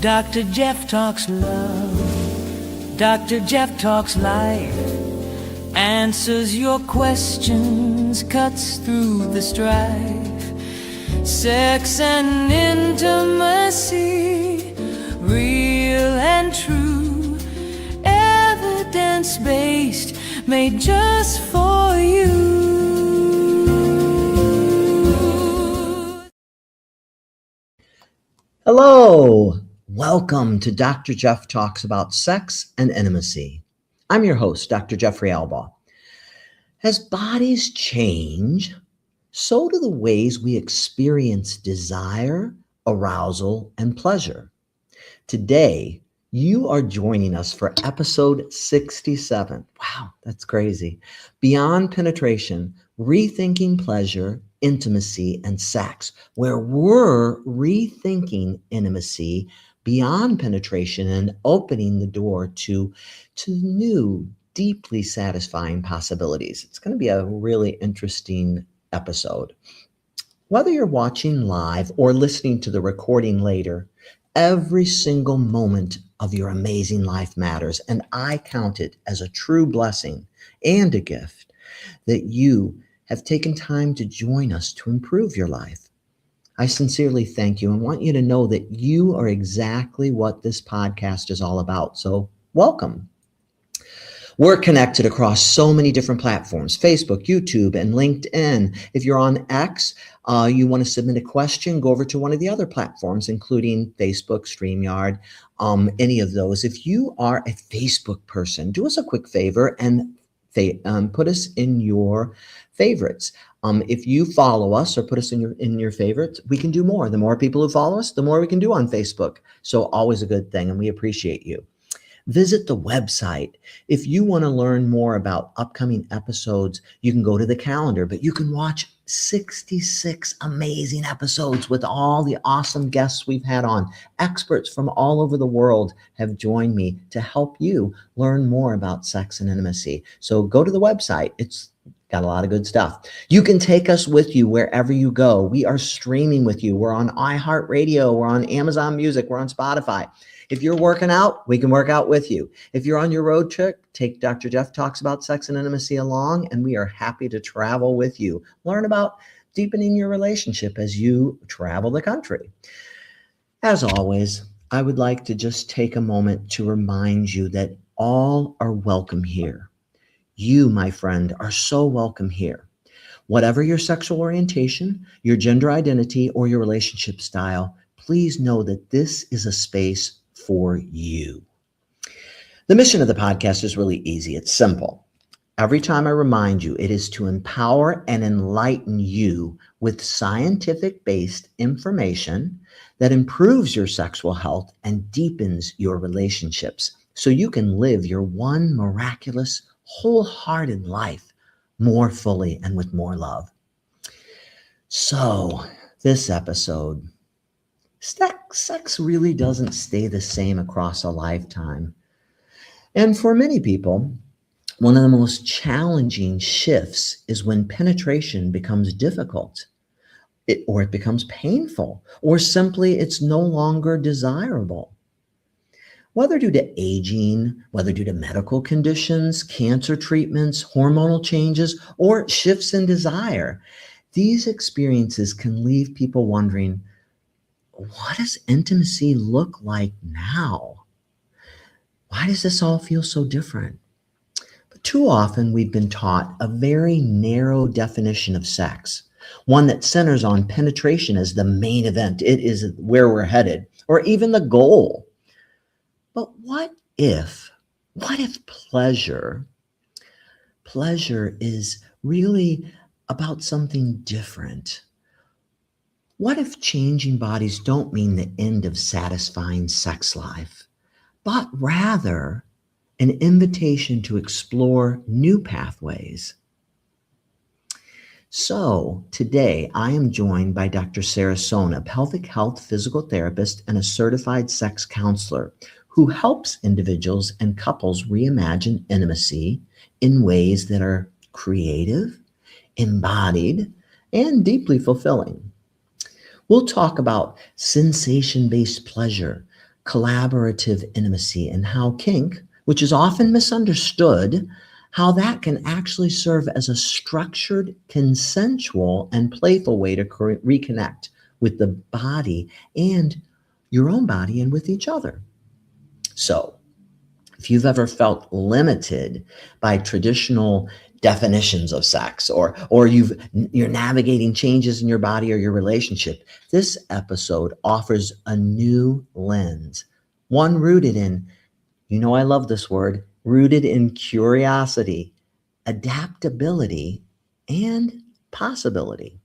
Dr. Jeff talks love. Dr. Jeff talks life. Answers your questions, cuts through the strife. Sex and intimacy, real and true. Evidence-based, made just for you. Hello, welcome to Dr. Jeff Talks About Sex and Intimacy. I'm your host, Dr. Jeffrey Alba. As bodies change, so do the ways we experience desire, arousal, and pleasure. Today, you are joining us for episode 67. Wow, that's crazy. Beyond Penetration, Rethinking Pleasure, Intimacy, and Sex, where we're rethinking intimacy beyond penetration and opening the door to new, deeply satisfying possibilities. It's going to be a really interesting episode. Whether you're watching live or listening to the recording later, every single moment of your amazing life matters, and I count it as a true blessing and a gift that you have taken time to join us to improve your life. I sincerely thank you and want you to know that you are exactly what this podcast is all about. So welcome. We're connected across so many different platforms, Facebook, YouTube, and LinkedIn. If you're on X, you want to submit a question, go over to one of the other platforms, including Facebook, StreamYard, any of those. If you are a Facebook person, do us a quick favor and put us in your favorites. If you follow us or put us in your favorites, we can do more. The more people who follow us, the more we can do on Facebook. So always a good thing, and we appreciate you. Visit the website. If you want to learn more about upcoming episodes, you can go to the calendar, but you can watch 66 amazing episodes with all the awesome guests we've had on. Experts from all over the world have joined me to help you learn more about sex and intimacy. So go to the website. It's got a lot of good stuff. You can take us with you wherever you go. We are streaming with you. We're on iHeartRadio. We're on Amazon Music. We're on Spotify. If you're working out, we can work out with you. If you're on your road trip, take Dr. Jeff Talks About Sex and Intimacy along, and we are happy to travel with you. Learn about deepening your relationship as you travel the country. As always, I would like to just take a moment to remind you that all are welcome here. You, my friend, are so welcome here. Whatever your sexual orientation, your gender identity, or your relationship style, please know that this is a space for you. The mission of the podcast is really easy. It's simple. Every time I remind you, it is to empower and enlighten you with scientific-based information that improves your sexual health and deepens your relationships so you can live your one miraculous, wholehearted life more fully and with more love. So, this episode, sex really doesn't stay the same across a lifetime. And for many people, one of the most challenging shifts is when penetration becomes difficult, or it becomes painful, or simply it's no longer desirable. Whether due to aging, whether due to medical conditions, cancer treatments, hormonal changes, or shifts in desire, these experiences can leave people wondering, what does intimacy look like now? Why does this all feel so different? But too often we've been taught a very narrow definition of sex, one that centers on penetration as the main event. It is where we're headed, or even the goal. But what if pleasure is really about something different? What if changing bodies don't mean the end of satisfying sex life, but rather an invitation to explore new pathways? So today I am joined by Dr. Sara Sohn, a pelvic health physical therapist and a certified sex counselor who helps individuals and couples reimagine intimacy in ways that are creative, embodied, and deeply fulfilling. We'll talk about sensation-based pleasure, collaborative intimacy, and how kink, which is often misunderstood, how that can actually serve as a structured, consensual, and playful way to reconnect with the body and your own body and with each other. So, if you've ever felt limited by traditional definitions of sex, or you're navigating changes in your body or your relationship, this episode offers a new lens, one rooted in, I love this word, rooted in curiosity, adaptability, and possibility.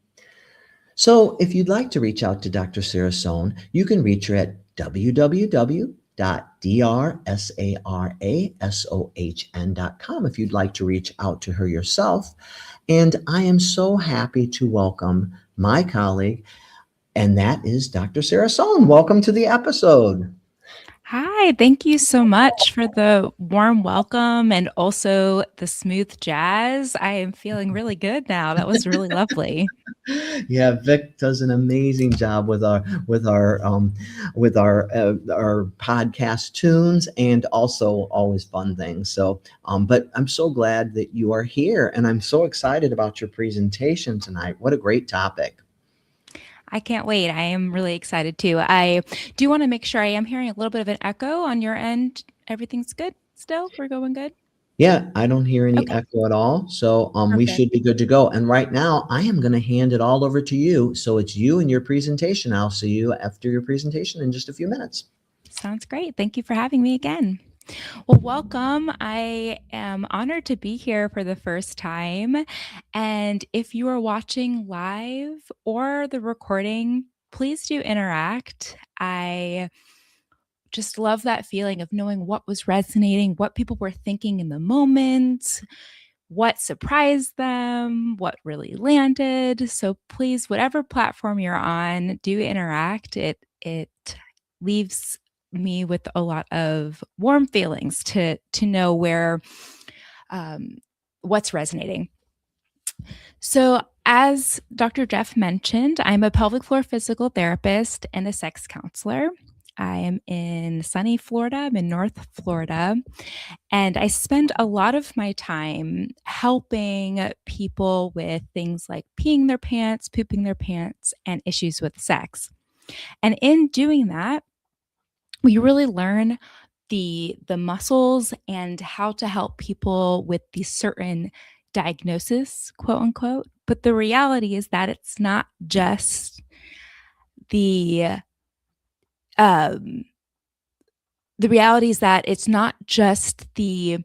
So if you'd like to reach out to Dr. Sara Sohn, you can reach her at www.drSarasohn.com if you'd like to reach out to her yourself. And I am so happy to welcome my colleague, and that is Dr. Sara Sohn. Welcome to the episode. Hi, thank you so much for the warm welcome and also the smooth jazz. I am feeling really good now. That was really lovely. Yeah, Vic does an amazing job with our podcast tunes, and also always fun things. So, but I'm so glad that you are here, and I'm so excited about your presentation tonight. What a great topic! I can't wait. I am really excited too. I do want to make sure I am hearing a little bit of an echo on your end. Everything's good still? We're going good? Yeah, I don't hear any echo at all. So we should be good to go. And right now, I am going to hand it all over to you. So it's you and your presentation. I'll see you after your presentation in just a few minutes. Sounds great. Thank you for having me again. Well, welcome. I am honored to be here for the first time. And if you are watching live or the recording, please do interact. I just love that feeling of knowing what was resonating, what people were thinking in the moment, what surprised them, what really landed. So please, whatever platform you're on, do interact. It leaves me with a lot of warm feelings to know where what's resonating. So, as Dr. Jeff mentioned, I'm a pelvic floor physical therapist and a sex counselor. I am in sunny Florida. I'm in North Florida. And I spend a lot of my time helping people with things like peeing their pants, pooping their pants, and issues with sex. And in doing that, we really learn the muscles and how to help people with these certain diagnosis, quote unquote. But the reality is that it's not just the reality is that it's not just the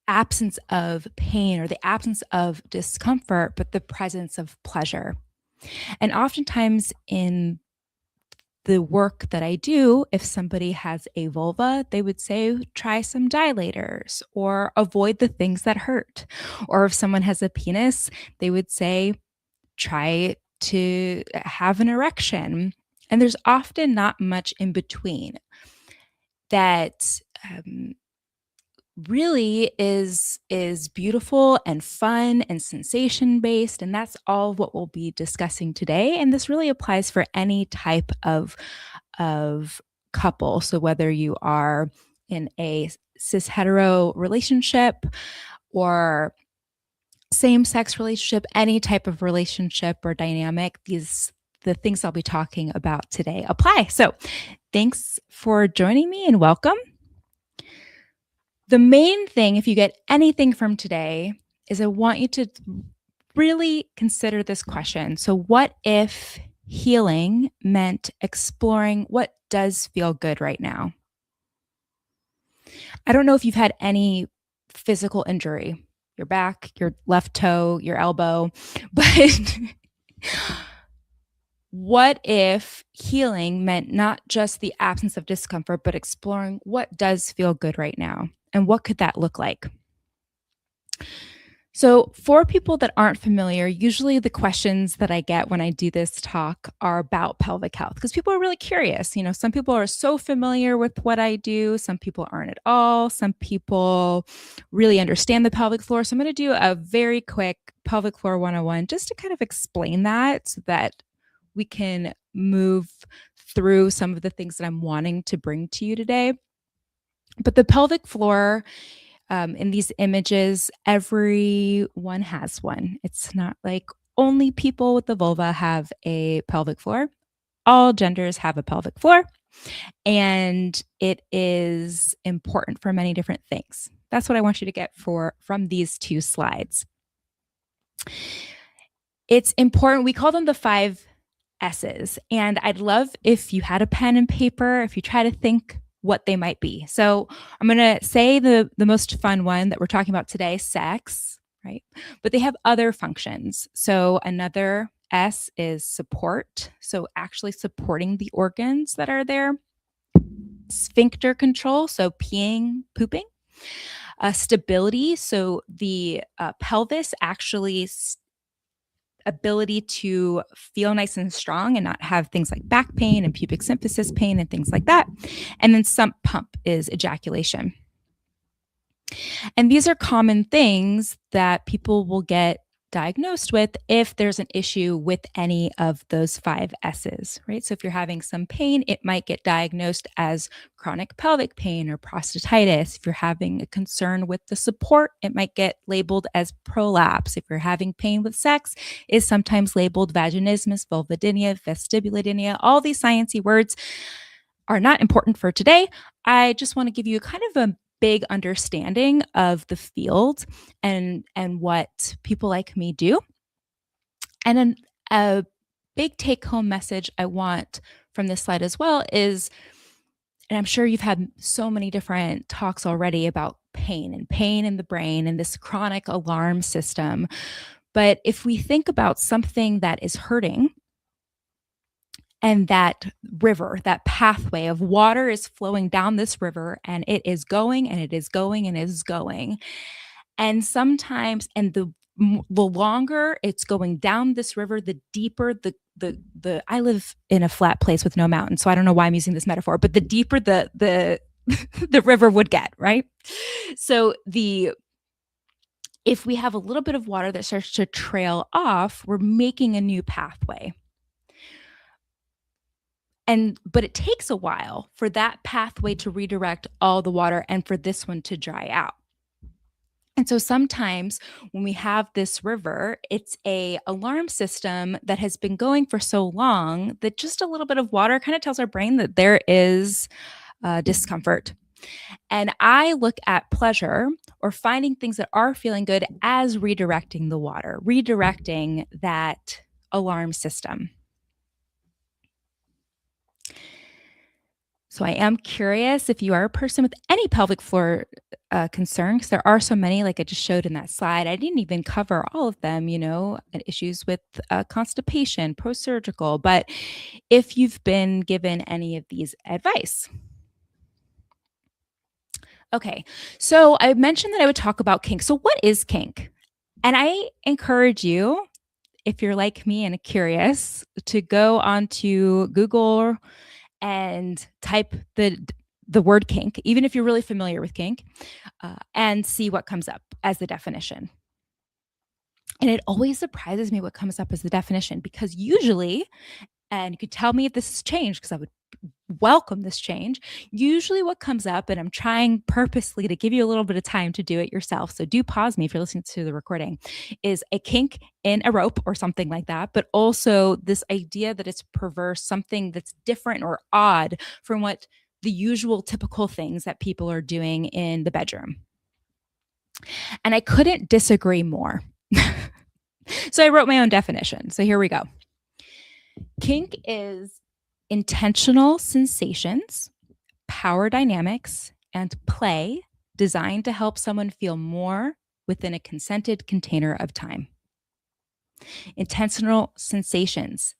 absence of pain or the absence of discomfort, but the presence of pleasure. And oftentimes in the work that I do, if somebody has a vulva, they would say, try some dilators or avoid the things that hurt. Or if someone has a penis, they would say, try to have an erection. And there's often not much in between that really is beautiful and fun and sensation based, and that's all what we'll be discussing today. And this really applies for any type of couple. So whether you are in a cis hetero relationship or same sex relationship, any type of relationship or dynamic, the things I'll be talking about today apply. So thanks for joining me and welcome. The main thing, if you get anything from today, is I want you to really consider this question. So what if healing meant exploring what does feel good right now? I don't know if you've had any physical injury, your back, your left toe, your elbow, but what if healing meant not just the absence of discomfort, but exploring what does feel good right now? And what could that look like? So for people that aren't familiar, usually the questions that I get when I do this talk are about pelvic health because people are really curious. You know, some people are so familiar with what I do. Some people aren't at all. Some people really understand the pelvic floor. So I'm going to do a very quick pelvic floor 101 just to kind of explain that so that we can move through some of the things that I'm wanting to bring to you today. But the pelvic floor, in these images, everyone has one. It's not like only people with the vulva have a pelvic floor. All genders have a pelvic floor, and it is important for many different things. That's what I want you to get from these two slides. It's important. We call them the 5 S's, and I'd love if you had a pen and paper, if you try to think what they might be. So I'm going to say the most fun one that we're talking about today, sex, right? But they have other functions. So another S is support. So actually supporting the organs that are there. Sphincter control, so peeing, pooping. Stability, so the pelvis actually ability to feel nice and strong and not have things like back pain and pubic symphysis pain and things like that. And then sump pump is ejaculation. And these are common things that people will get diagnosed with if there's an issue with any of those 5 S's, right? So if you're having some pain, it might get diagnosed as chronic pelvic pain or prostatitis. If you're having a concern with the support, it might get labeled as prolapse. If you're having pain with sex, is sometimes labeled vaginismus, vulvodynia, vestibulodynia. All these sciencey words are not important for today. I just want to give you kind of a big understanding of the field and what people like me do. And then a big take home message I want from this slide as well is, and I'm sure you've had so many different talks already about pain in the brain and this chronic alarm system. But if we think about something that is hurting, and that river, that pathway of water is flowing down this river, and it is going and it is going and it is going. And sometimes, and the longer it's going down this river, the deeper the I live in a flat place with no mountain, so I don't know why I'm using this metaphor, but the deeper the the river would get, right? So if we have a little bit of water that starts to trail off, we're making a new pathway. But it takes a while for that pathway to redirect all the water and for this one to dry out. And so sometimes when we have this river, it's a alarm system that has been going for so long that just a little bit of water kind of tells our brain that there is discomfort. And I look at pleasure or finding things that are feeling good as redirecting the water, redirecting that alarm system. So I am curious if you are a person with any pelvic floor concern, because there are so many, like I just showed in that slide. I didn't even cover all of them, and issues with constipation, post-surgical. But if you've been given any of these advice. Okay, so I mentioned that I would talk about kink. So what is kink? And I encourage you, if you're like me and curious, to go onto Google and type the word kink, even if you're really familiar with kink, and see what comes up as the definition. And it always surprises me what comes up as the definition, because usually, and you could tell me if this has changed, because I would welcome this change. Usually what comes up, and I'm trying purposely to give you a little bit of time to do it yourself, so do pause me if you're listening to the recording, is a kink in a rope or something like that, but also this idea that it's perverse, something that's different or odd from what the usual typical things that people are doing in the bedroom. And I couldn't disagree more. So I wrote my own definition. So here we go. Kink is intentional sensations, power dynamics, and play designed to help someone feel more within a consented container of time. Intentional sensations,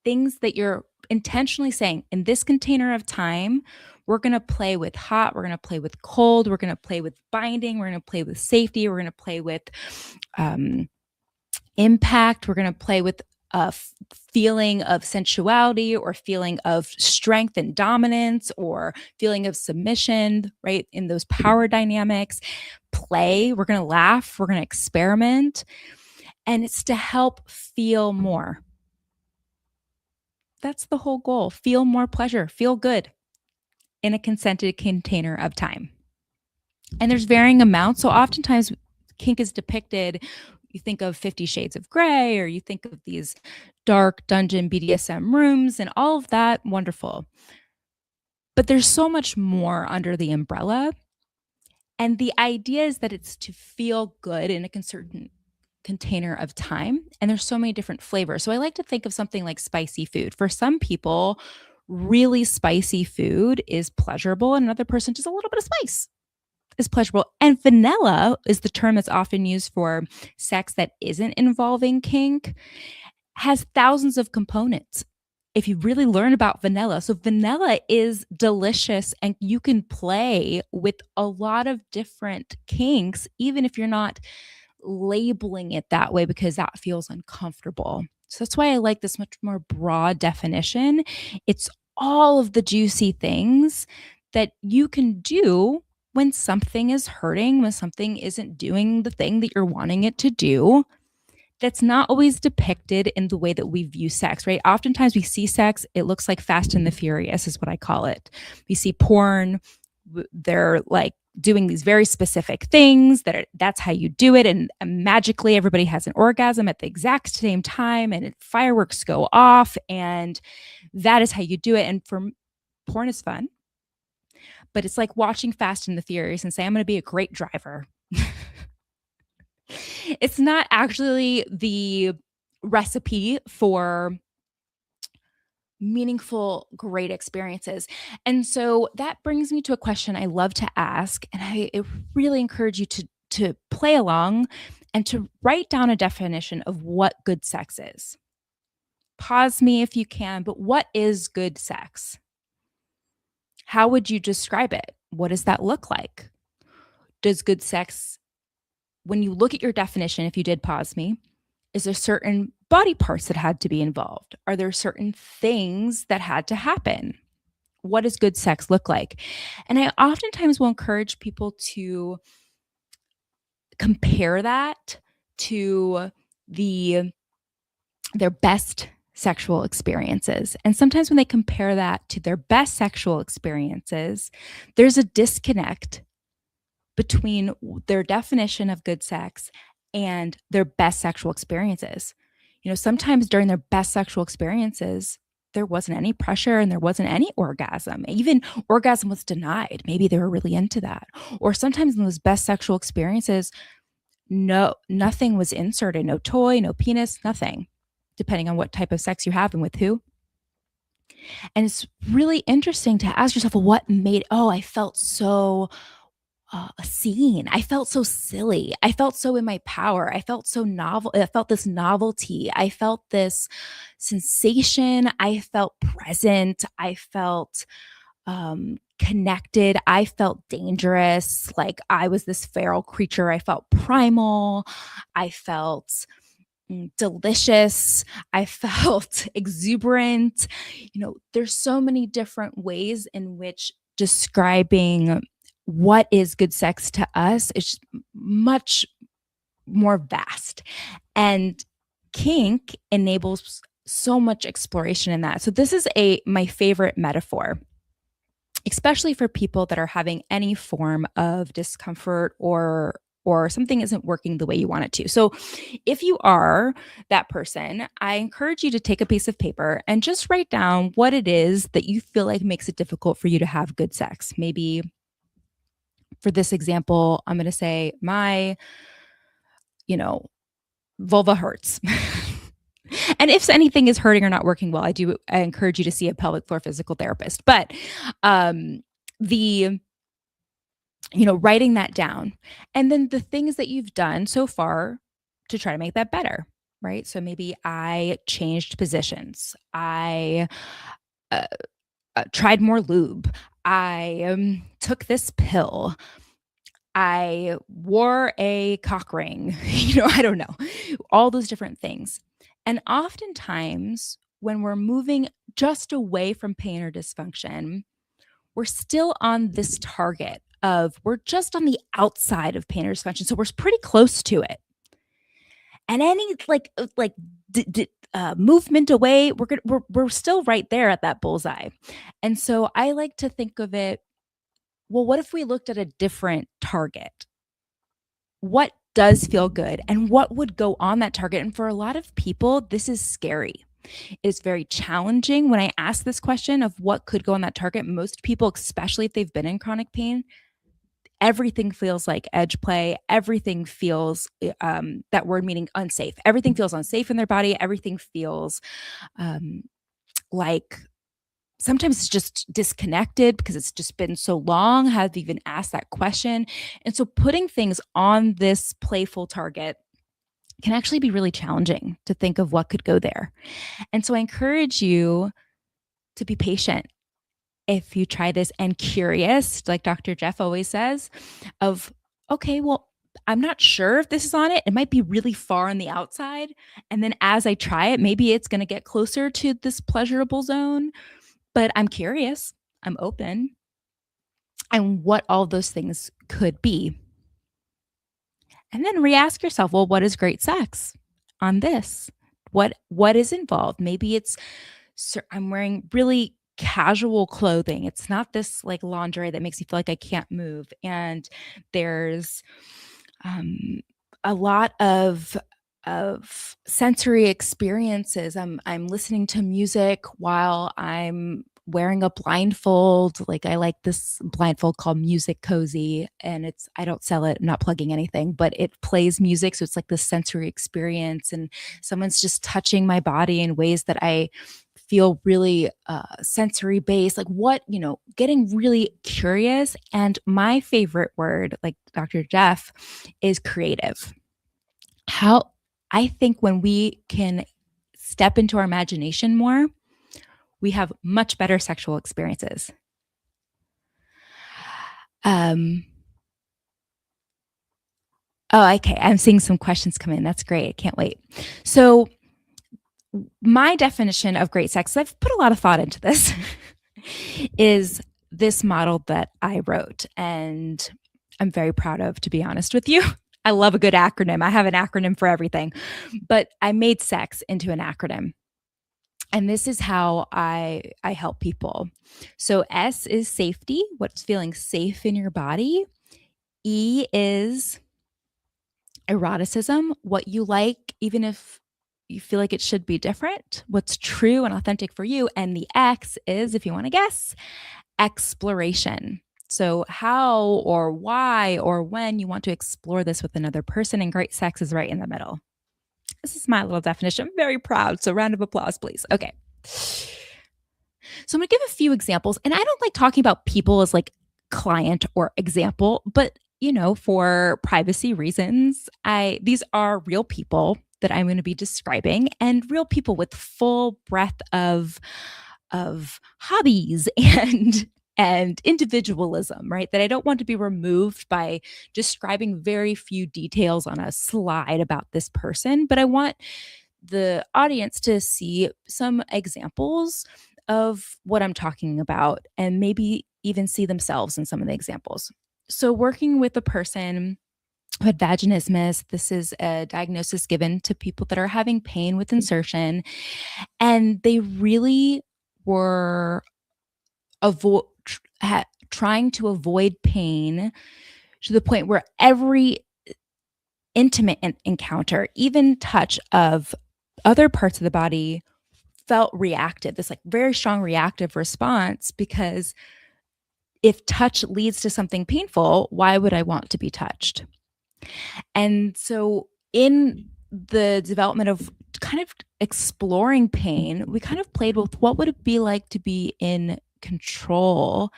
things that you're intentionally saying, in this container of time, we're going to play with hot, we're going to play with cold, we're going to play with binding, we're going to play with safety, we're going to play with impact, we're going to play with a feeling of sensuality or feeling of strength and dominance or feeling of submission, right? In those power dynamics, play, we're going to laugh, we're going to experiment, and it's to help feel more. That's the whole goal. Feel more pleasure, feel good in a consented container of time. And there's varying amounts. So oftentimes kink is depicted, you think of 50 Shades of Grey, or you think of these dark dungeon BDSM rooms and all of that. Wonderful. But there's so much more under the umbrella. And the idea is that it's to feel good in a certain container of time. And there's so many different flavors. So I like to think of something like spicy food. For some people, really spicy food is pleasurable, and another person, just a little bit of spice is pleasurable. And vanilla is the term that's often used for sex that isn't involving kink, has thousands of components. If you really learn about vanilla, so vanilla is delicious, and you can play with a lot of different kinks, even if you're not labeling it that way, because that feels uncomfortable. So that's why I like this much more broad definition. It's all of the juicy things that you can do when something is hurting, when something isn't doing the thing that you're wanting it to do. That's not always depicted in the way that we view sex, right? Oftentimes we see sex, it looks like Fast and the Furious is what I call it. We see porn, they're like doing these very specific things that's how you do it, and magically everybody has an orgasm at the exact same time, and fireworks go off, and that is how you do it. And for porn is fun, but it's like watching Fast and the Furious and say, I'm going to be a great driver. It's not actually the recipe for meaningful, great experiences. And so that brings me to a question I love to ask, and I really encourage you to play along and to write down a definition of what good sex is. Pause me if you can, but what is good sex? How would you describe it? What does that look like? Does good sex, when you look at your definition, if you did pause me, is there certain body parts that had to be involved? Are there certain things that had to happen? What does good sex look like? And I oftentimes will encourage people to compare that to their best sexual experiences. And sometimes when they compare that to their best sexual experiences, there's a disconnect between their definition of good sex and their best sexual experiences. You know, sometimes during their best sexual experiences, there wasn't any pressure and there wasn't any orgasm. Even orgasm was denied. Maybe they were really into that. Or sometimes in those best sexual experiences, nothing was inserted, no toy, no penis, nothing, depending on what type of sex you have and with who. And it's really interesting to ask yourself, well, what made, I felt so seen. I felt so silly. I felt so in my power. I felt so novel. I felt this novelty. I felt this sensation. I felt present. I felt connected. I felt dangerous. Like I was this feral creature. I felt primal. I felt delicious. I felt exuberant. You know, there's so many different ways in which describing what is good sex to us is much more vast. And kink enables so much exploration in that. So this is my favorite metaphor, especially for people that are having any form of discomfort or something isn't working the way you want it to. So if you are that person, I encourage you to take a piece of paper and just write down what it is that you feel like makes it difficult for you to have good sex. Maybe for this example, I'm going to say my, vulva hurts. And if anything is hurting or not working well, I encourage you to see a pelvic floor physical therapist. But writing that down, and then the things that you've done so far to try to make that better, right? So maybe I changed positions. I tried more lube. I took this pill. I wore a cock ring. I don't know. All those different things. And oftentimes when we're moving just away from pain or dysfunction, we're still on this target of we're just on the outside of pain or dysfunction. So we're pretty close to it. And any movement away, we're still right there at that bullseye. And so I like to think of it, well, what if we looked at a different target? What does feel good and what would go on that target? And for a lot of people, this is scary. It's very challenging. When I ask this question of what could go on that target, most people, especially if they've been in chronic pain, everything feels like edge play. Everything feels, that word meaning unsafe. Everything feels unsafe in their body. Everything feels like sometimes it's just disconnected because it's just been so long, have even asked that question. And so putting things on this playful target can actually be really challenging to think of what could go there. And so I encourage you to be patient if you try this and curious, like Dr. Jeff always says, of, okay, well, I'm not sure if this is on it. It might be really far on the outside. And then as I try it, maybe it's going to get closer to this pleasurable zone, but I'm curious, I'm open, and what all those things could be. And then re-ask yourself, well, what is great sex on this? What is involved? Maybe it's I'm wearing really casual clothing. It's not this like lingerie that makes you feel like I can't move. And there's a lot of sensory experiences. I'm listening to music while I'm wearing a blindfold. Like I like this blindfold called Music Cozy, and I don't sell it, I'm not plugging anything, but it plays music. So it's like this sensory experience, and someone's just touching my body in ways that I feel really sensory based, like getting really curious. And my favorite word, like Dr. Jeff, is creative. How I think when we can step into our imagination more, we have much better sexual experiences. Oh, okay. I'm seeing some questions come in. That's great. I can't wait. So my definition of great sex, I've put a lot of thought into this, is this model that I wrote. And I'm very proud of, to be honest with you. I love a good acronym. I have an acronym for everything, but I made sex into an acronym. And this is how I help people. So S is safety, what's feeling safe in your body. E is eroticism, what you like, even if you feel like it should be different, what's true and authentic for you. And the X is, if you want to guess, exploration. So how or why or when you want to explore this with another person, and great sex is right in the middle. This is my little definition. I'm very proud. So round of applause, please. Okay. So I'm going to give a few examples. And I don't like talking about people as like client or example, but for privacy reasons, these are real people that I'm going to be describing, and real people with full breadth of hobbies and individualism, right? That I don't want to be removed by describing very few details on a slide about this person, but I want the audience to see some examples of what I'm talking about and maybe even see themselves in some of the examples. So working with a person who had vaginismus, this is a diagnosis given to people that are having pain with insertion, and they really were trying to avoid pain to the point where every intimate encounter, even touch of other parts of the body, felt reactive, this like very strong reactive response, because if touch leads to something painful, why would I want to be touched? And so in the development of kind of exploring pain, we kind of played with what would it be like to be in control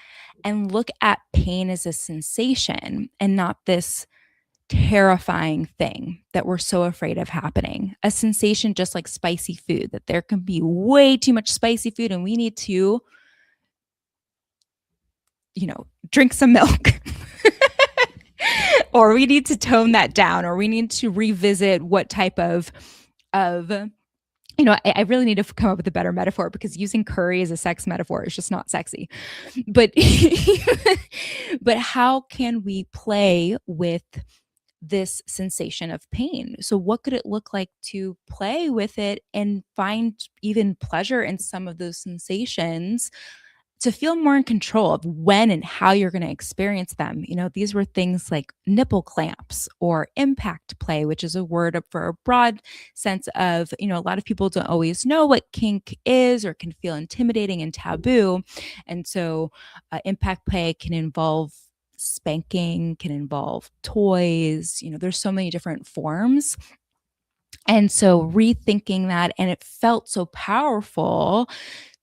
and look at pain as a sensation and not this terrifying thing that we're so afraid of happening. A sensation just like spicy food, that there can be way too much spicy food and we need to, drink some milk. Or we need to tone that down, or we need to revisit what type of I really need to come up with a better metaphor, because using curry as a sex metaphor is just not sexy. But but how can we play with this sensation of pain. So, what could it look like to play with it and find even pleasure in some of those sensations to feel more in control of when and how you're going to experience them? These were things like nipple clamps or impact play, which is a word for a broad sense of, a lot of people don't always know what kink is or can feel intimidating and taboo. And so, impact play can involve spanking, can involve toys. There's so many different forms. And so rethinking that, and it felt so powerful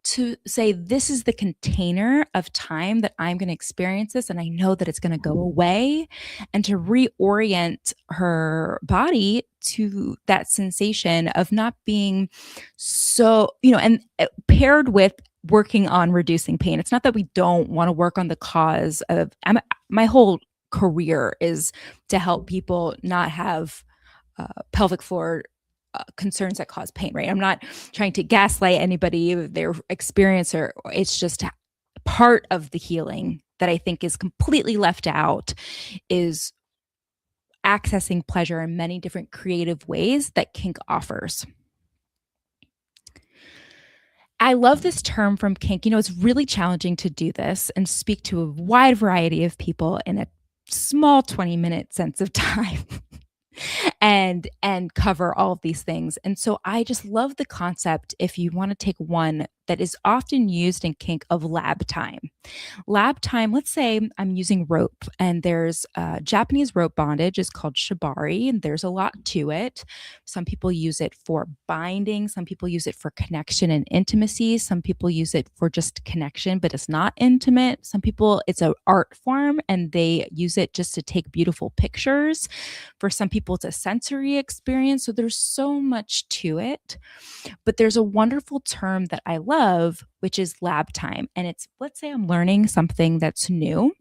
to say, this is the container of time that I'm going to experience this, and I know that it's going to go away, and to reorient her body to that sensation of not being so, and paired with working on reducing pain. It's not that we don't want to work on the cause of, my whole career is to help people not have pelvic floor concerns that cause pain, right? I'm not trying to gaslight anybody, their experience, or it's just part of the healing that I think is completely left out is accessing pleasure in many different creative ways that kink offers. I love this term from kink. It's really challenging to do this and speak to a wide variety of people in a small 20-minute sense of time. and cover all of these things. And so I just love the concept, if you want to take one that is often used in kink, of lab time. Lab time, let's say I'm using rope, and there's Japanese rope bondage is called shibari, and there's a lot to it. Some people use it for binding, some people use it for connection and intimacy, some people use it for just connection but it's not intimate. Some people, it's an art form and they use it just to take beautiful pictures. For some people it's a sensory experience. So there's so much to it. But there's a wonderful term that I love, which is lab time. And it's, let's say I'm learning something that's new.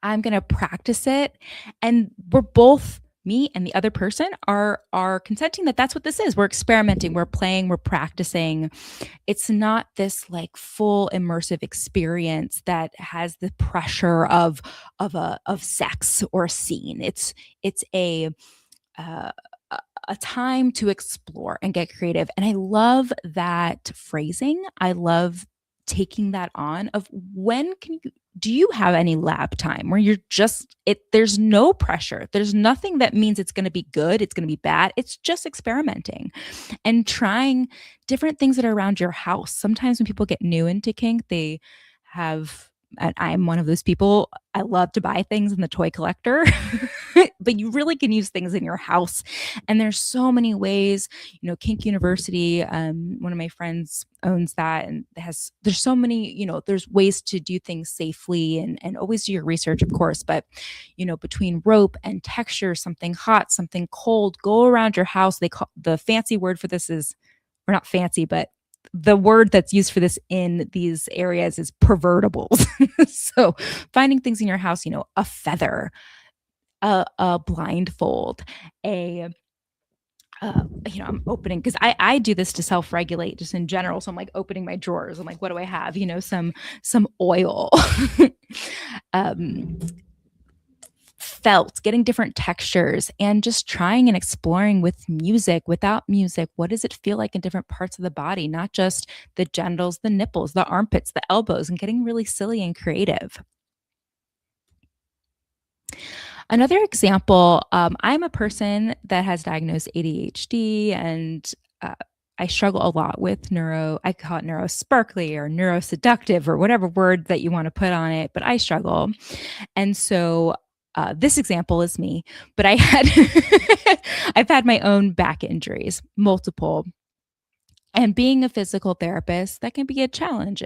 I'm going to practice it. And we're both, me and the other person, are consenting that that's what this is. We're experimenting, we're playing, we're practicing. It's not this like full immersive experience that has the pressure of sex or a scene. It's a time to explore and get creative. And I love that phrasing. I love taking that on of do you have any lab time where you're just, there's no pressure. There's nothing that means it's going to be good, it's going to be bad. It's just experimenting and trying different things that are around your house. Sometimes when people get new into kink, they have, and I'm one of those people, I love to buy things in the toy collector, but you really can use things in your house. And there's so many ways, Kink University, one of my friends owns that, and there's so many, there's ways to do things safely, and always do your research, of course, but, between rope and texture, something hot, something cold, go around your house. They call, the fancy word for this is, or not fancy, but the word that's used for this in these areas is pervertibles. So finding things in your house, a feather, a blindfold, I'm opening, because I do this to self-regulate just in general. So I'm like opening my drawers. I'm like, what do I have? Some oil, felt, getting different textures, and just trying and exploring with music, without music. What does it feel like in different parts of the body? Not just the genitals, the nipples, the armpits, the elbows, and getting really silly and creative. Another example, I'm a person that has diagnosed ADHD, and I struggle a lot with I call it neurosparkly or neuroseductive or whatever word that you want to put on it, but I struggle. And so this example is me, but I've had my own back injuries, multiple. And being a physical therapist, that can be a challenge.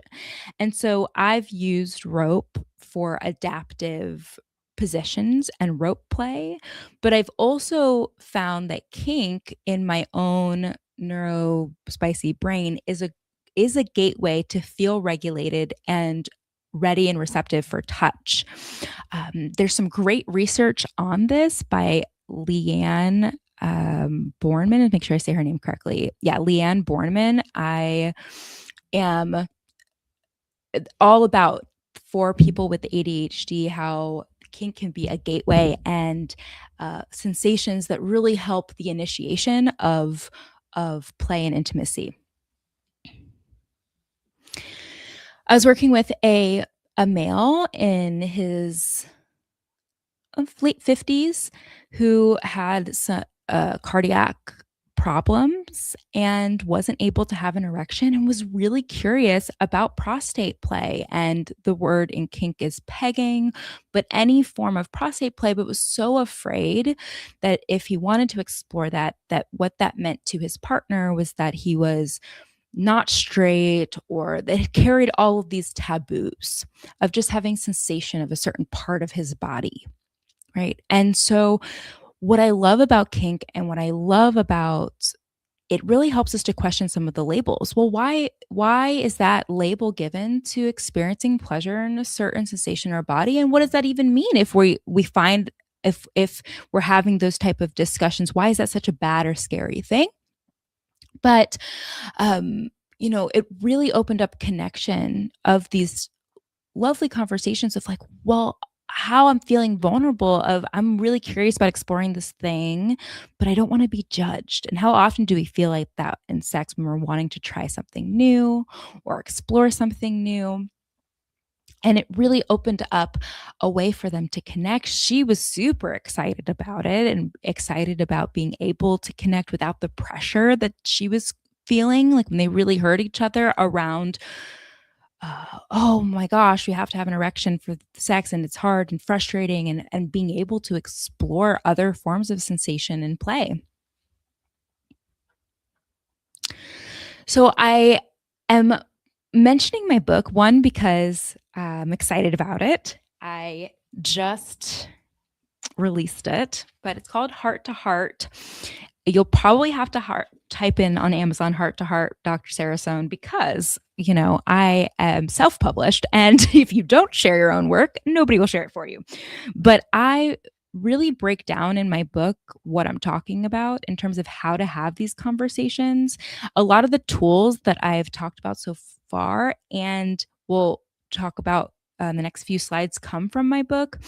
And so I've used rope for adaptive positions and rope play, but I've also found that kink in my own neurospicy brain is a gateway to feel regulated and ready and receptive for touch. There's some great research on this by Leanne Bornman, and make sure I say her name correctly. Yeah, Leanne Bornman. I am all about, for people with ADHD, how kink can be a gateway and sensations that really help the initiation of play and intimacy. I was working with a male in his late 50s who had some cardiac problems and wasn't able to have an erection and was really curious about prostate play. And the word in kink is pegging, but any form of prostate play, but was so afraid that if he wanted to explore that what that meant to his partner was that he was not straight, or that it carried all of these taboos of just having sensation of a certain part of his body. Right. And so what I love about kink and what I love about it really helps us to question some of the labels. Well, why is that label given to experiencing pleasure in a certain sensation in our body? And what does that even mean if we find if we're having those type of discussions, why is that such a bad or scary thing? But it really opened up connection of these lovely conversations of like, well, how I'm feeling vulnerable of I'm really curious about exploring this thing, but I don't want to be judged. And how often do we feel like that in sex when we're wanting to try something new or explore something new? And it really opened up a way for them to connect. She was super excited about it and excited about being able to connect without the pressure that she was feeling, like when they really heard each other around oh my gosh, we have to have an erection for sex and it's hard and frustrating, and being able to explore other forms of sensation and play. So I am mentioning my book, one, because I'm excited about it. I just released it, but it's called Heart to Heart. You'll probably have to type in on Amazon Heart to Heart Dr. Sara Sohn because, I am self-published. And if you don't share your own work, nobody will share it for you. But I really break down in my book what I'm talking about in terms of how to have these conversations. A lot of the tools that I've talked about so far and we'll talk about the next few slides come from my book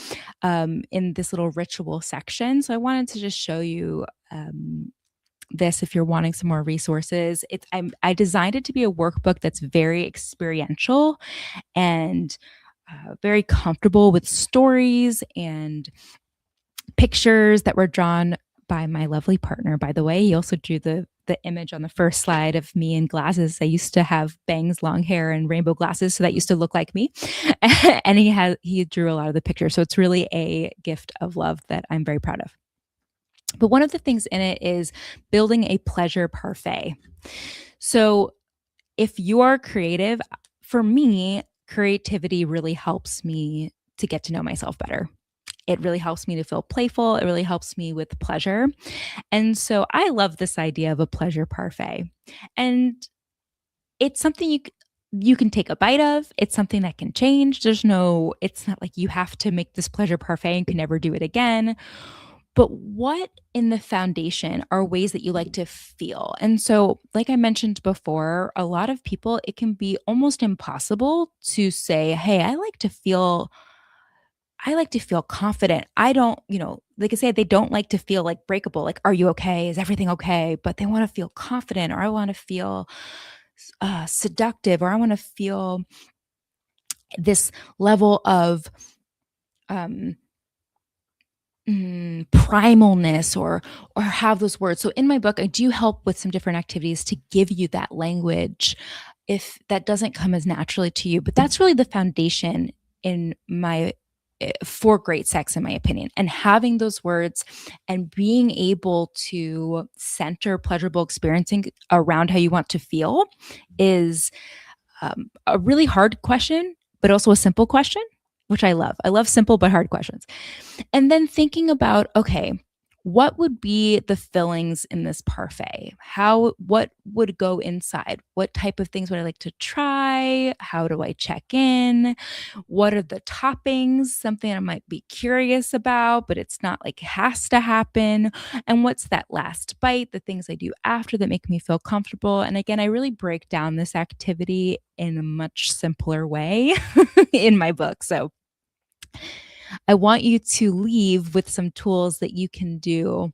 in this little ritual section. So I wanted to just show you this if you're wanting some more resources. I designed it to be a workbook that's very experiential and very comfortable with stories and pictures that were drawn by my lovely partner, by the way. He also drew the image on the first slide of me in glasses. I used to have bangs, long hair, and rainbow glasses, so that used to look like me. And he drew a lot of the pictures. So it's really a gift of love that I'm very proud of. But one of the things in it is building a pleasure parfait. So if you are creative, for me, creativity really helps me to get to know myself better. It really helps me to feel playful. It really helps me with pleasure. And so I love this idea of a pleasure parfait. And it's something you can take a bite of. It's something that can change. It's not like you have to make this pleasure parfait and can never do it again. But what in the foundation are ways that you like to feel? And so, like I mentioned before, a lot of people, it can be almost impossible to say, hey, I like to feel confident. I don't, they can say they don't like to feel like breakable. Like, are you okay? Is everything okay? But they want to feel confident, or I want to feel seductive, or I want to feel this level of primalness, or have those words. So in my book, I do help with some different activities to give you that language if that doesn't come as naturally to you. But that's really the foundation in for great sex, in my opinion. And having those words and being able to center pleasurable experiencing around how you want to feel is a really hard question, but also a simple question, which I love. I love simple but hard questions. And then thinking about, okay, what would be the fillings in this parfait? What would go inside? What type of things would I like to try? How do I check in? What are the toppings? Something I might be curious about, but it's not like it has to happen. And what's that last bite? The things I do after that make me feel comfortable. And again, I really break down this activity in a much simpler way in my book. So I want you to leave with some tools that you can do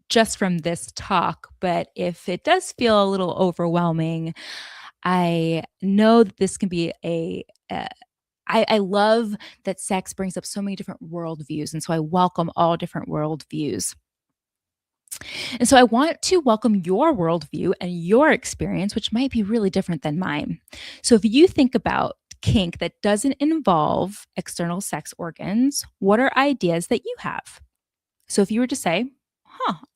just from this talk. But if it does feel a little overwhelming, I know that this can be I love that sex brings up so many different worldviews. And so I welcome all different worldviews. And so I want to welcome your worldview and your experience, which might be really different than mine. So if you think about kink that doesn't involve external sex organs, what are ideas that you have? So if you were to say,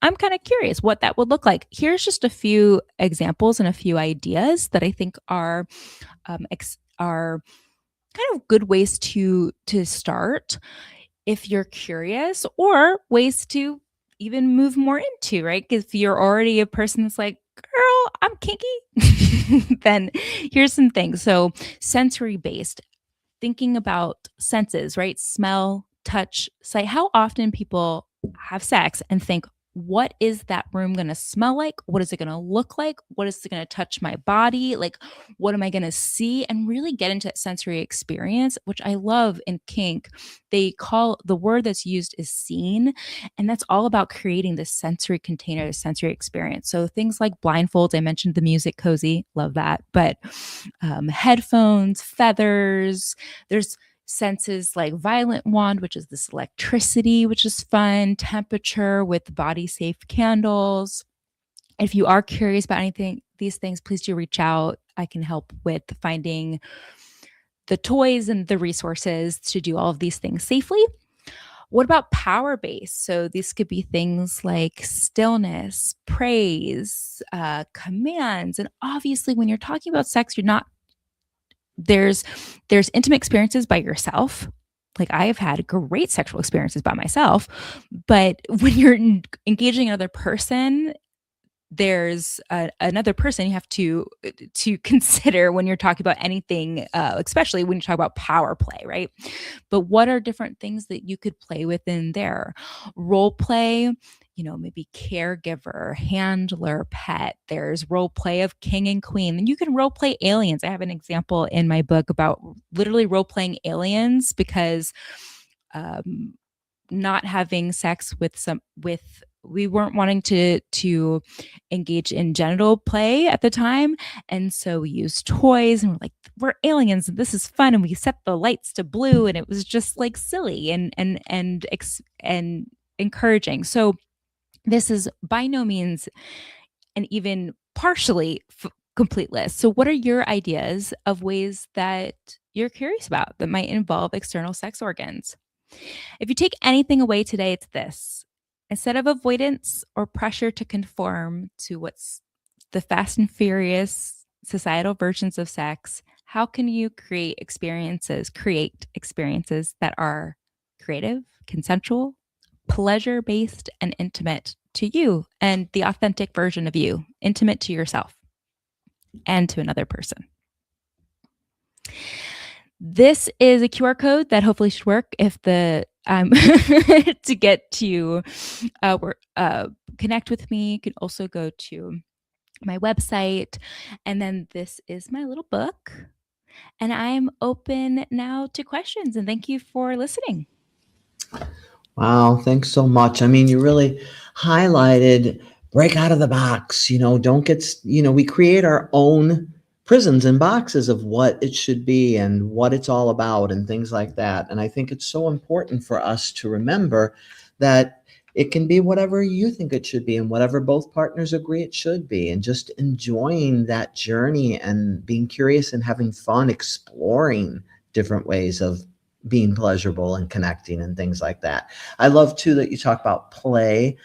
I'm kind of curious what that would look like. Here's just a few examples and a few ideas that I think are kind of good ways to start if you're curious, or ways to even move more into, right? Because if you're already a person that's like, girl, I'm kinky, then here's some things. So sensory based, thinking about senses, right? Smell, touch, sight. How often people have sex and think, what is that room going to smell like? What is it going to look like? What is it going to touch my body? Like, what am I going to see? And really get into that sensory experience, which I love in kink. They call the word that's used is scene. And that's all about creating this sensory container, this sensory experience. So things like blindfolds, I mentioned the music cozy, love that. But headphones, feathers, there's senses like violent wand, which is this electricity, which is fun, temperature with body safe candles. If you are curious about anything, these things, please do reach out. I can help with finding the toys and the resources to do all of these things safely. What about power based? So these could be things like stillness, praise, commands. And obviously, when you're talking about sex, you're not there's intimate experiences by yourself. Like I have had great sexual experiences by myself, but when you're engaging another person, there's another person you have to consider when you're talking about anything, especially when you talk about power play, right? But what are different things that you could play within there? Role play, maybe caregiver, handler, pet. There's role play of king and queen. And you can role play aliens. I have an example in my book about literally role playing aliens because um, not having sex with we weren't wanting to engage in genital play at the time, and so we used toys and we're like, we're aliens and this is fun, and we set the lights to blue, and it was just like silly and encouraging. So this is by no means an even partially complete list. So what are your ideas of ways that you're curious about that might involve external sex organs? If you take anything away today, it's this. Instead of avoidance or pressure to conform to what's the fast and furious societal versions of sex, how can you create experiences that are creative, consensual, pleasure based, and intimate to you and the authentic version of you, intimate to yourself and to another person? This is a QR code that hopefully should work if the to get to connect with me. You can also go to my website, and then this is my little book, and I'm open now to questions. And thank you for listening. Wow, thanks so much. I mean, you really highlighted break out of the box, don't get, we create our own prisons and boxes of what it should be and what it's all about and things like that. And I think it's so important for us to remember that it can be whatever you think it should be and whatever both partners agree it should be, and just enjoying that journey and being curious and having fun exploring different ways of being pleasurable and connecting and things like that. I love too that you talk about play.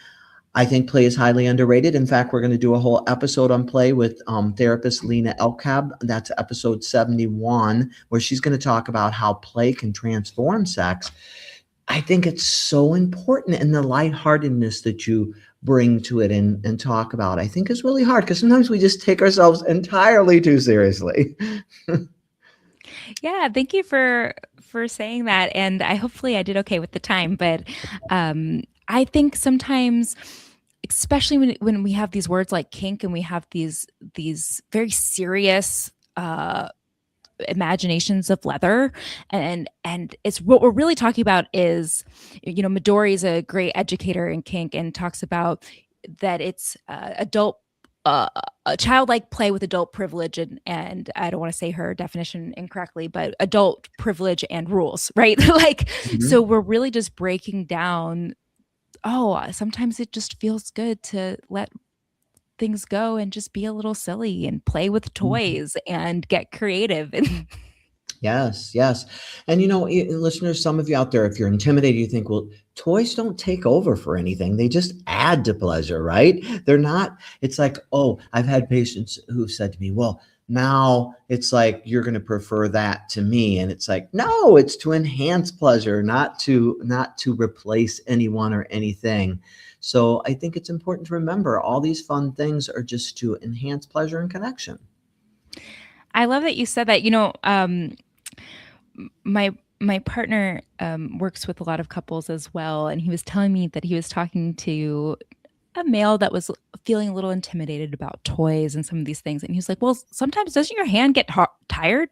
I think play is highly underrated. In fact, we're going to do a whole episode on play with therapist Lena Elkab. That's episode 71, where she's going to talk about how play can transform sex. I think it's so important, and the lightheartedness that you bring to it and talk about, I think is really hard because sometimes we just take ourselves entirely too seriously. Yeah, thank you for saying that, and hopefully I did okay with the time. But I think sometimes, especially when we have these words like kink and we have these very serious imaginations of leather, and it's what we're really talking about is, Midori is a great educator in kink and talks about that it's adult a childlike play with adult privilege, and I don't want to say her definition incorrectly, but adult privilege and rules, right? Like, Mhm. so we're really just breaking down, sometimes it just feels good to let things go and just be a little silly and play with Mhm. toys and get creative. And Yes, yes. And listeners, some of you out there, if you're intimidated, you think, well, toys don't take over for anything. They just add to pleasure, right? They're not, it's like, oh, I've had patients who've said to me, well, now it's like you're going to prefer that to me. And it's like, no, it's to enhance pleasure, not to replace anyone or anything. So I think it's important to remember all these fun things are just to enhance pleasure and connection. I love that you said that. My partner works with a lot of couples as well, and he was telling me that he was talking to a male that was feeling a little intimidated about toys and some of these things, and he was like, "Well, sometimes doesn't your hand get tired?"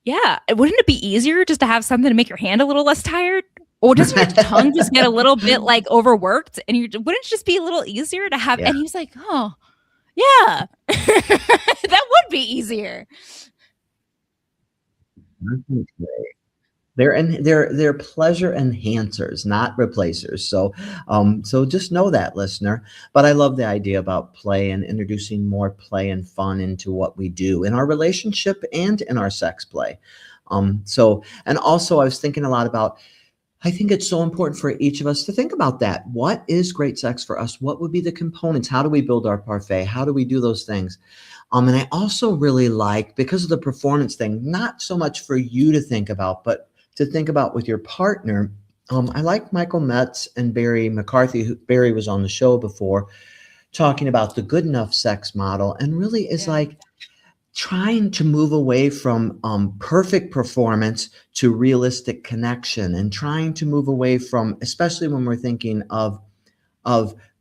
Yeah, wouldn't it be easier just to have something to make your hand a little less tired? Or doesn't your tongue just get a little bit like overworked, and wouldn't it just be a little easier to have? Yeah. And he was like, "Oh, yeah, that would be easier." They're pleasure enhancers, not replacers. So just know that, listener. But I love the idea about play and introducing more play and fun into what we do in our relationship and in our sex play. And also I was thinking a lot about, I think it's so important for each of us to think about that. What is great sex for us? What would be the components? How do we build our parfait? How do we do those things? And I also really like, because of the performance thing, not so much for you to think about, but to think about with your partner. I like Michael Metz and Barry McCarthy, who Barry was on the show before, talking about the good enough sex model, and really is Yeah. like trying to move away from perfect performance to realistic connection, and trying to move away from, especially when we're thinking of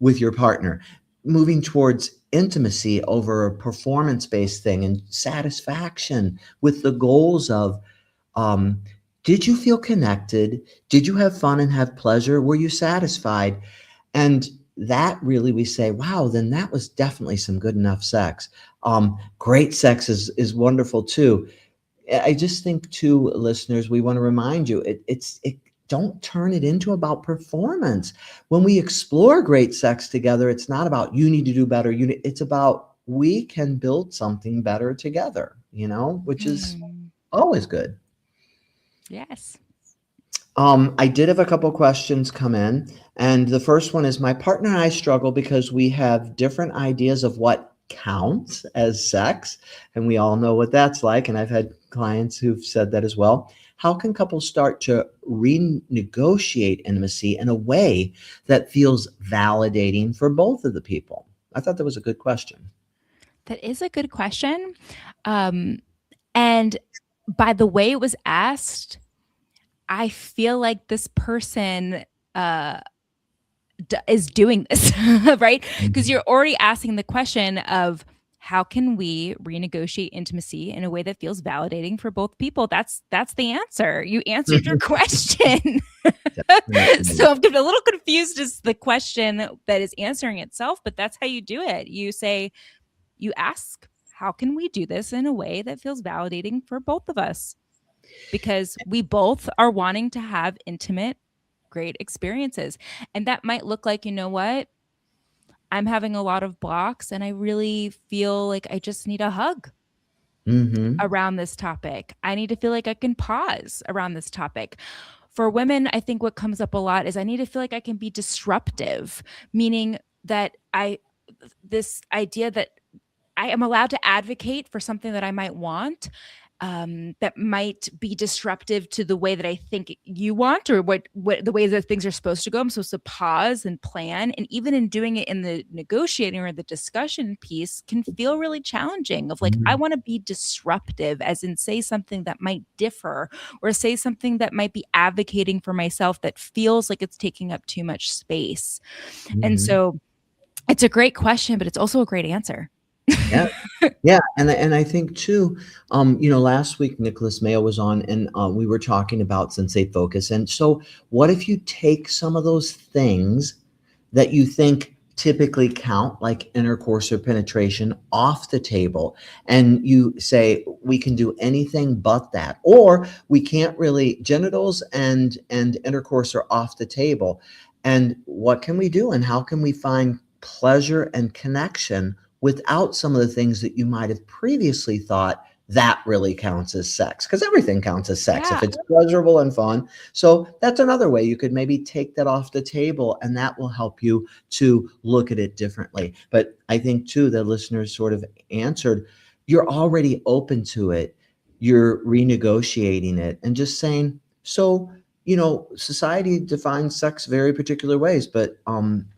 with your partner, moving towards intimacy over a performance-based thing, and satisfaction with the goals of, um, did you feel connected? Did you have fun and have pleasure? Were you satisfied? And that really, we say, wow, then that was definitely some good enough sex. Great sex is wonderful too. I just think, too, listeners, we want to remind you, don't turn it into about performance. When we explore great sex together, it's not about you need to do better. It's about we can build something better together, which is Hmm. always good. Yes. I did have a couple questions come in, and the first one is, my partner and I struggle because we have different ideas of what counts as sex, and we all know what that's like, and I've had clients who've said that as well. How can couples start to renegotiate intimacy in a way that feels validating for both of the people? I thought that was a good question. That is a good question. And by the way it was asked, I feel like this person uh, is doing this, right? Because Mhm. you're already asking the question of how can we renegotiate intimacy in a way that feels validating for both people? That's the answer. You answered your question. Definitely. So I'm a little confused as the question that is answering itself, but that's how you do it. You ask, how can we do this in a way that feels validating for both of us? Because we both are wanting to have intimate, great experiences. And that might look like, you know what? I'm having a lot of blocks and I really feel like I just need a hug Hmm. around this topic. I need to feel like I can pause around this topic. For women, I think what comes up a lot is I need to feel like I can be disruptive, meaning that this idea that I am allowed to advocate for something that I might want, that might be disruptive to the way that I think you want, or what the way that things are supposed to go. I'm supposed to pause and plan, and even in doing it in the negotiating or the discussion piece can feel really challenging. Of like, I want to be disruptive, as in say something that might differ, or say something that might be advocating for myself that feels like it's taking up too much space. And Hmm. so, it's a great question, but it's also a great answer. Yeah. Yeah, and I think too, last week Nicholas Mayo was on, and we were talking about sensate focus. And so, what if you take some of those things that you think typically count, like intercourse or penetration, off the table, and you say we can do anything but that, or we can't really. Genitals and intercourse are off the table, and what can we do, and how can we find pleasure and connection without some of the things that you might have previously thought that really counts as sex, because everything counts as sex if Yeah. it's pleasurable and fun. So that's another way you could maybe take that off the table, and that will help you to look at it differently. But I think too, the listeners sort of answered, you're already open to it, you're renegotiating it and just saying, so society defines sex very particular ways, but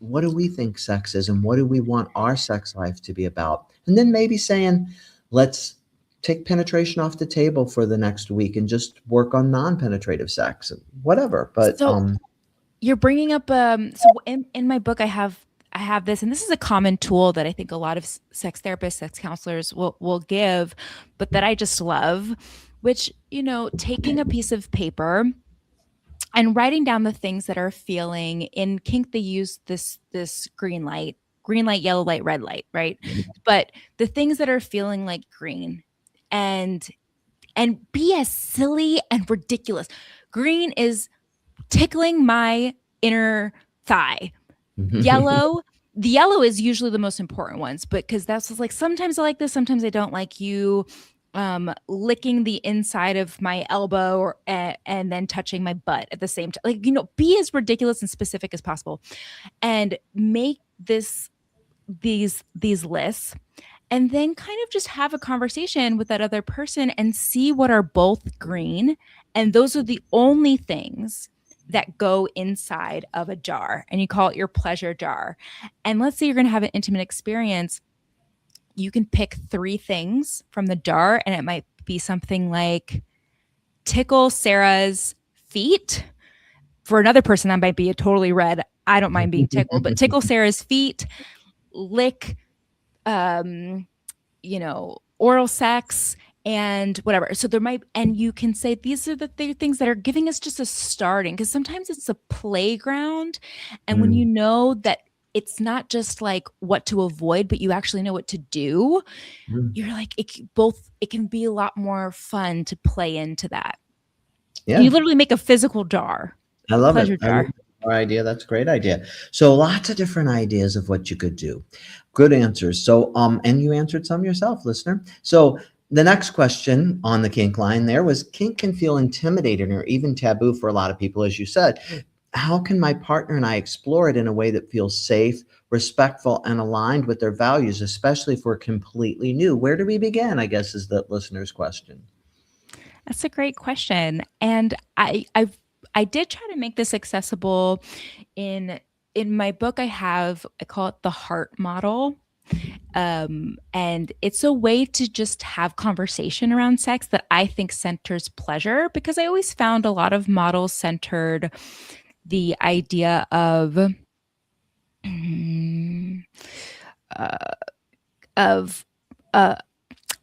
what do we think sex is, and what do we want our sex life to be about? And then maybe saying, let's take penetration off the table for the next week and just work on non-penetrative sex, whatever. But So you're bringing up so in my book I have this, and this is a common tool that I think a lot of sex therapists, sex counselors will give, but that I just love, which, taking a piece of paper and writing down the things that are feeling. In kink they use this green light, yellow light, red light, right? But the things that are feeling like green, and be as silly and ridiculous. Green is tickling my inner thigh. Yellow, the yellow is usually the most important ones, but because that's just like, sometimes I like this, sometimes I don't like you licking the inside of my elbow, or and then touching my butt at the same time. Like, be as ridiculous and specific as possible, and make these lists, and then kind of just have a conversation with that other person and see what are both green. And those are the only things that go inside of a jar, and you call it your pleasure jar. And let's say you're going to have an intimate experience. You can pick 3 things from the jar, and it might be something like tickle Sarah's feet. For another person, that might be a totally red. I don't mind being tickled, but tickle Sarah's feet, lick oral sex, and whatever. So there might, and you can say these are the things that are giving us just a starting, because sometimes it's a playground. And when you know that it's not just like what to avoid, but you actually know what to do, you're like, it can be a lot more fun to play into that. Yeah. And you literally make a physical jar. I love Pleasure it. I jar. love our idea. That's a great idea. So lots of different ideas of what you could do. Good answers. So, and you answered some yourself, listener. So the next question on the kink line there was, kink can feel intimidating or even taboo for a lot of people, as you said. How can my partner and I explore it in a way that feels safe, respectful, and aligned with their values, especially if we're completely new? Where do we begin, I guess, is the listener's question. That's a great question. And I did try to make this accessible in my book. I call it the heart model. And it's a way to just have conversation around sex that I think centers pleasure, because I always found a lot of models centered the idea of of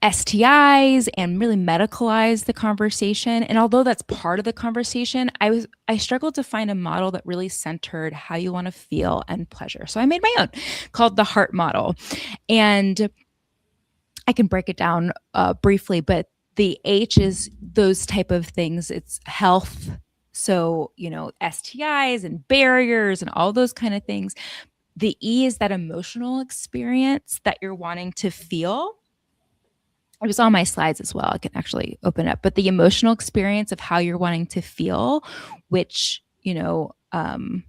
STIs, and really medicalize the conversation. And although that's part of the conversation, I struggled to find a model that really centered how you want to feel and pleasure. So I made my own, called the heart model. And I can break it down briefly, but the H is those type of things. It's health. So, STIs and barriers and all those kind of things. The E is that emotional experience that you're wanting to feel. It was on my slides as well. I can actually open it up. But the emotional experience of how you're wanting to feel, which, am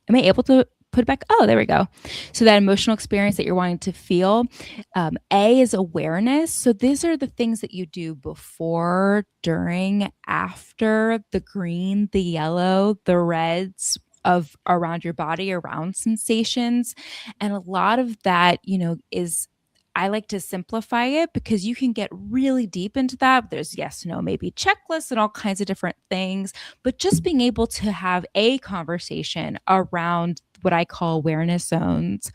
I able to put it back? Oh, there we go. So that emotional experience that you're wanting to feel. A is awareness. So these are the things that you do before, during, after the green, the yellow, the reds of around your body, around sensations. And a lot of that, is, I like to simplify it because you can get really deep into that. There's yes, no, maybe checklists and all kinds of different things, but just being able to have a conversation around what I call awareness zones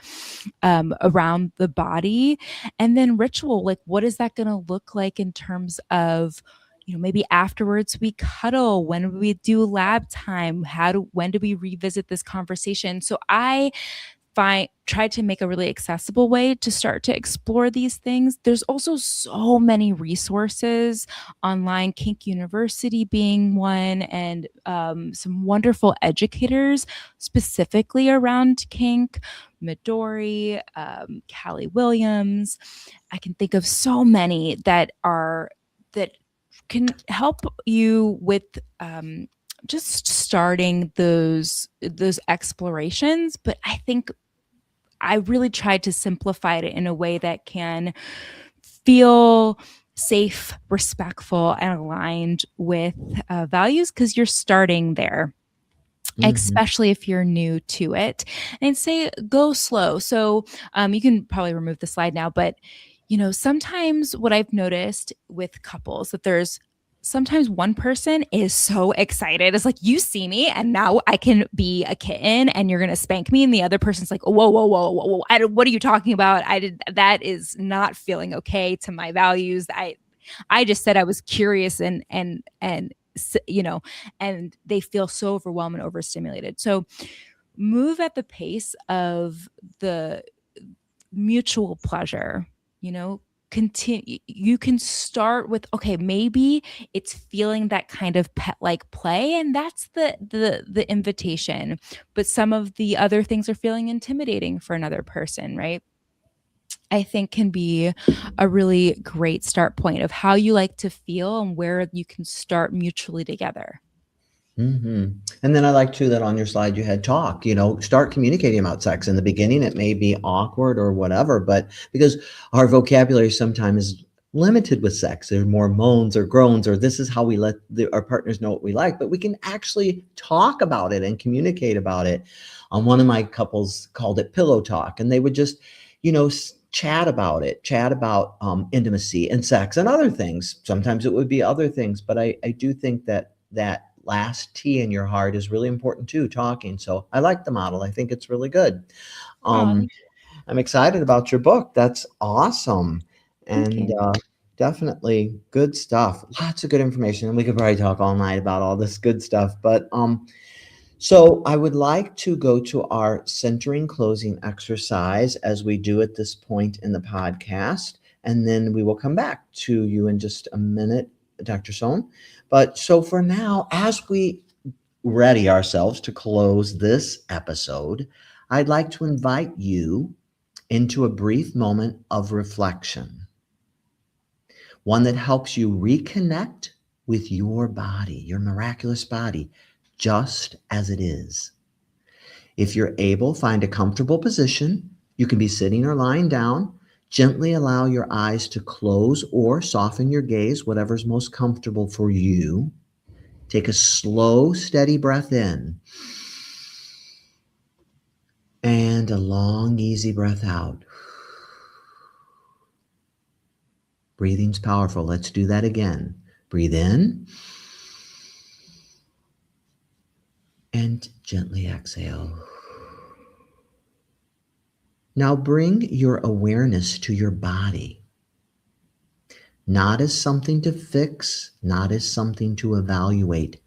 around the body. And then ritual, like what is that going to look like in terms of, maybe afterwards we cuddle, when do we do lab time, when do we revisit this conversation? So I tried to make a really accessible way to start to explore these things. There's also so many resources online, Kink University being one, and some wonderful educators specifically around kink, Midori, Callie Williams. I can think of so many that can help you with just starting those explorations. But I think I really tried to simplify it in a way that can feel safe, respectful, and aligned with values, because you're starting there, especially if you're new to it. And I'd say go slow. So you can probably remove the slide now, but sometimes what I've noticed with couples, that there's sometimes one person is so excited. It's like, you see me and now I can be a kitten and you're going to spank me. And the other person's like, whoa, whoa, whoa, whoa, whoa. What are you talking about? That is not feeling okay to my values. I just said I was curious and they feel so overwhelmed and overstimulated. So move at the pace of the mutual pleasure. Continue. You can start with, okay, maybe it's feeling that kind of pet like play, and that's the invitation, but some of the other things are feeling intimidating for another person, right? I think can be a really great start point of how you like to feel and where you can start mutually together. And then I like too that on your slide you had talk, start communicating about sex. In the beginning, it may be awkward or whatever, but because our vocabulary sometimes is limited with sex, there are more moans or groans, or this is how we let our partners know what we like, but we can actually talk about it and communicate about it. One of my couples called it pillow talk, and they would just, chat about intimacy and sex and other things. Sometimes it would be other things, but I do think that last T in your heart is really important too, talking. So I like the model. I think it's really good. I'm excited about your book. That's awesome. And definitely good stuff. Lots of good information. And we could probably talk all night about all this good stuff. But so I would like to go to our centering closing exercise, as we do at this point in the podcast. And then we will come back to you in just a minute, Dr. Sohn. But so for now, as we ready ourselves to close this episode, I'd like to invite you into a brief moment of reflection, one that helps you reconnect with your body, your miraculous body, just as it is. If you're able, find a comfortable position. You can be sitting or lying down. Gently allow your eyes to close or soften your gaze, whatever's most comfortable for you. Take a slow, steady breath in and a long, easy breath out. Breathing's powerful. Let's do that again. Breathe in and gently exhale. Now bring your awareness to your body, not as something to fix, not as something to evaluate,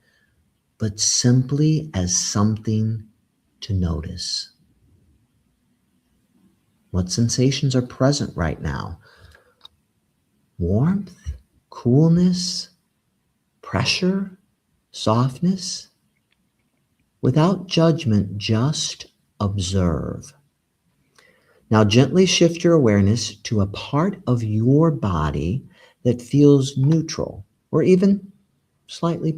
but simply as something to notice. What sensations are present right now? Warmth, coolness, pressure, softness? Without judgment, just observe. Now gently shift your awareness to a part of your body that feels neutral or even slightly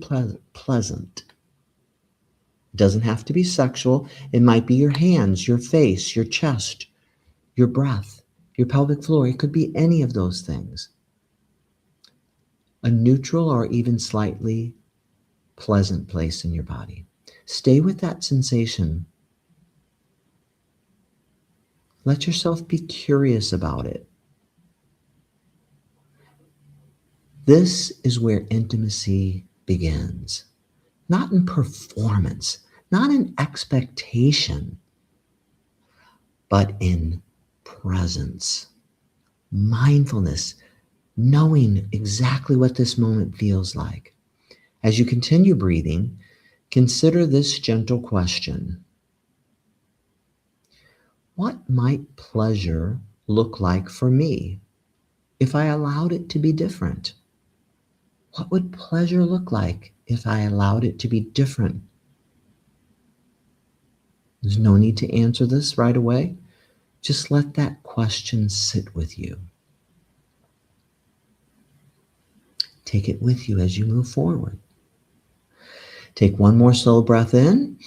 pleasant. It doesn't have to be sexual. It might be your hands, your face, your chest, your breath, your pelvic floor. It could be any of those things. A neutral or even slightly pleasant place in your body. Stay with that sensation. Let yourself be curious about it. This is where intimacy begins. Not in performance, not in expectation, but in presence, mindfulness, knowing exactly what this moment feels like. As you continue breathing, consider this gentle question. What might pleasure look like for me if I allowed it to be different? What would pleasure look like if I allowed it to be different? There's no need to answer this right away. Just let that question sit with you. Take it with you as you move forward. Take one more slow breath in.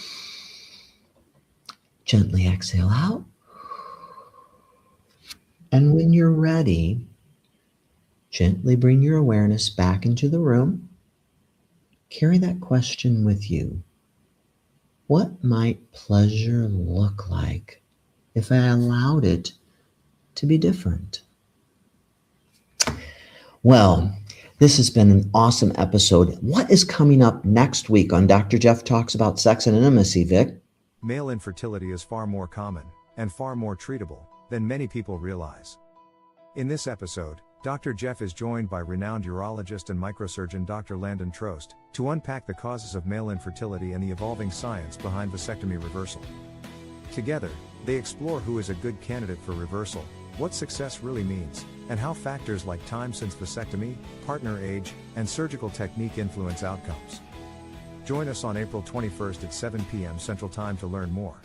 Gently exhale out. And when you're ready, gently bring your awareness back into the room. Carry that question with you. What might pleasure look like if I allowed it to be different? Well, this has been an awesome episode. What is coming up next week on Dr. Jeff Talks About Sex and Intimacy, Vic? Male infertility is far more common and far more treatable than many people realize. In this episode, Dr. Jeff is joined by renowned urologist and microsurgeon Dr. Landon Trost to unpack the causes of male infertility and the evolving science behind vasectomy reversal. Together, they explore who is a good candidate for reversal, what success really means, and how factors like time since vasectomy, partner age, and surgical technique influence outcomes. Join us on April 21st at 7 p.m. Central Time to learn more.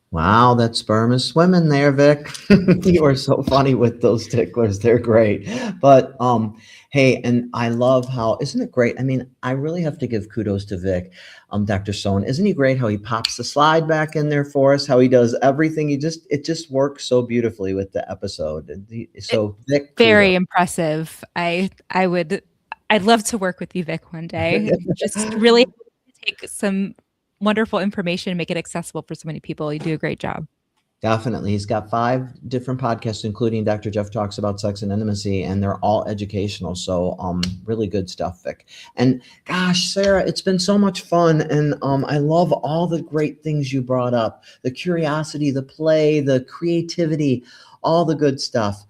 Wow, that sperm is swimming there, Vic. You are so funny with those ticklers. They're great. But hey, and I love how, isn't it great? I mean, I really have to give kudos to Vic, Dr. Sohn. Isn't he great how he pops the slide back in there for us, how he does everything? It just works so beautifully with the episode. So Vic, Very kudos. impressive. I'd love to work with you, Vic, one day. Just really take some wonderful information and make it accessible for so many people. You do a great job. Definitely. He's got 5 different podcasts, including Dr. Jeff Talks About Sex and Intimacy, and they're all educational. So really good stuff, Vic. And gosh, Sarah, it's been so much fun. And I love all the great things you brought up, the curiosity, the play, the creativity, all the good stuff.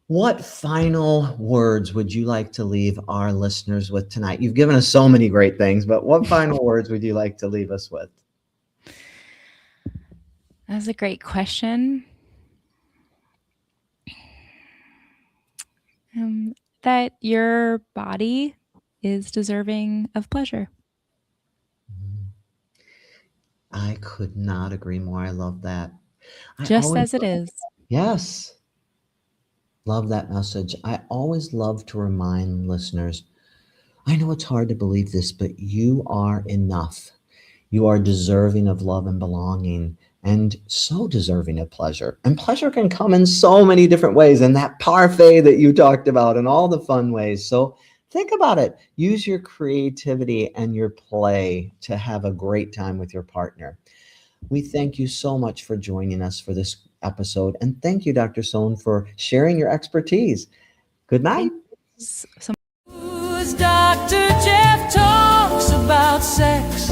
What final words would you like to leave our listeners with tonight? You've given us so many great things, but what final words would you like to leave us with? That's a great question. That your body is deserving of pleasure. I could not agree more. I love that. Just as it is. Yes. Love that message. I always love to remind listeners, I know it's hard to believe this, but you are enough. You are deserving of love and belonging, and so deserving of pleasure. And pleasure can come in so many different ways, and that parfait that you talked about and all the fun ways. So think about it. Use your creativity and your play to have a great time with your partner. We thank you so much for joining us for this episode. And thank you, Dr. Sohn, for sharing your expertise. Good night. Who's Dr. Jeff Talks About Sex